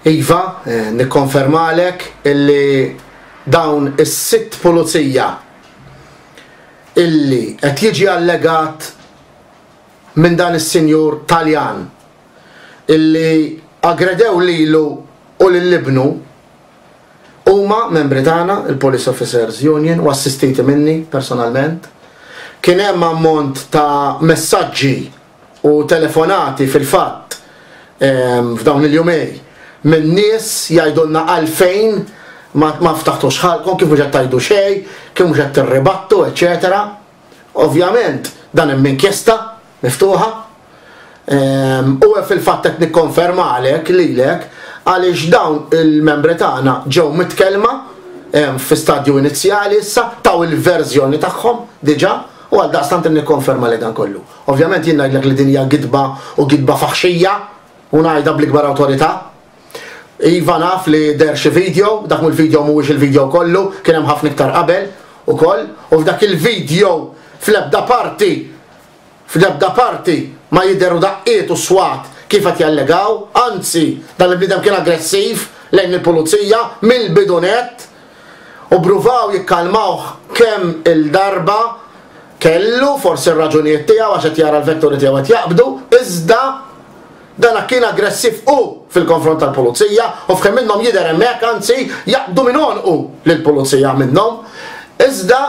Iva, nikkonfermalek illi dawn is-sitt pulizija illi qed jiġi allegat minn dan is-sinjur Taljan illi aggredew lilu u lill-ibnu huma membri tagħna, il-Police Officers Union, u assistiti minni personalment. Kien hemm ammont ta' messaġġi u telefonati fil-fatt f'dawn il-jumej minn nies jgħidulna għalfejn ma ftaħtux ħalkom, kif mhux qed tgħidu xejn, kif mhux qed tirribattu, eċetera. Ovvjament dan hemm inkjesta miftuħa. U fil-fatt qed nikkonfermalek lilek għaliex dawn il-membri tagħna ġew mitkellma fi stadju inizjali issa taw il-verżjoni tagħhom diġà u għal daqstant nikkonferma li dan kollu. Ovvjament jien ngħidlek li din hija gidba u gidba faħxija u ngħidha bl-ikbar awtorità. Iva naf li der xi video, dak mill-video mhuwiex il-video kollu, kien hemm ħafna iktar qabel ukoll, u f'dak il-video fl-ebda parti ma jidheru daqqiet u swat kif qed jallegaw, anzi dan il-bniedem kien aggressiv lejn il-pulizija mill-bidunet u pruvaw jikkalmawh kemm il-darba kellu forsi r-raġunijiet tiegħu għax qed jara l-vetturi tiegħu qed jaqbdu, iżda dan kien aggressiv u fil-konfront tal-pulizija u f'kemm minnhom jidher hemmhekk anzi jaqbdu minn onqu lill-pulizija minnhom, iżda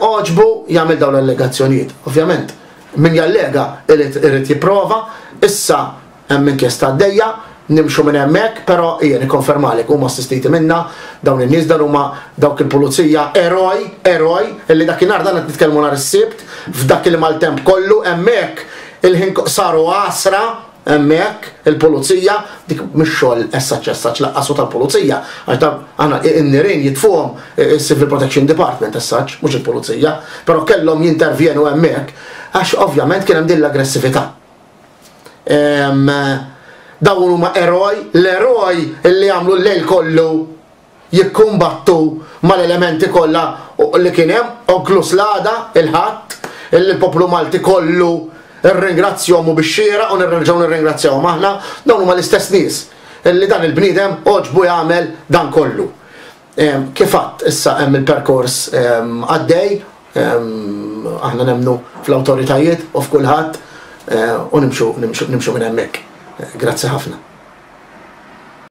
oġbu jagħmel dawn l-allegazzjonijiet. Ovvjament min jallega irid jipprova, issa hemm inkjesta għaddejja, nimxu minn hemmhekk, però hija nikkonfermalek huma assistiti minna dawn in-nies dan huma dawk il-pulizija eroj illi dakinhar dan qed nitkellmu nhar is-sibt f'dak il-maltemp kollu hemmhekk il-ħin saru għasra hemmhekk il-pulizija dik mhix xogħol essaċ laqqasu tal-pulizija għax aħna n-nirien jitfuhom is-Civil Protection Department essaċ mhux il-pulizija, però kellhom jintervjenu hemmhekk għax ovvjament kien hemm din l-aggressività. Dawn huma eroj, l-eroj illi għamlu l-lejl kollu jikkumbattu mal-elementi kollha li kien hemm oklus l-għada il-ħadd illi l-poplu Malti kollu irringrazzjahom u bix-xiera u nirreġgħu nirringrazzjahom aħna, dawn huma l-istess nies illi dan il-bniedem oġbu jagħmel dan kollu. Kif għadd issa hemm il-perkors għaddej, aħna nemmnu fl-awtoritajiet u f'kulħadd u nimxu minn hemmhekk. Grazzi ħafna.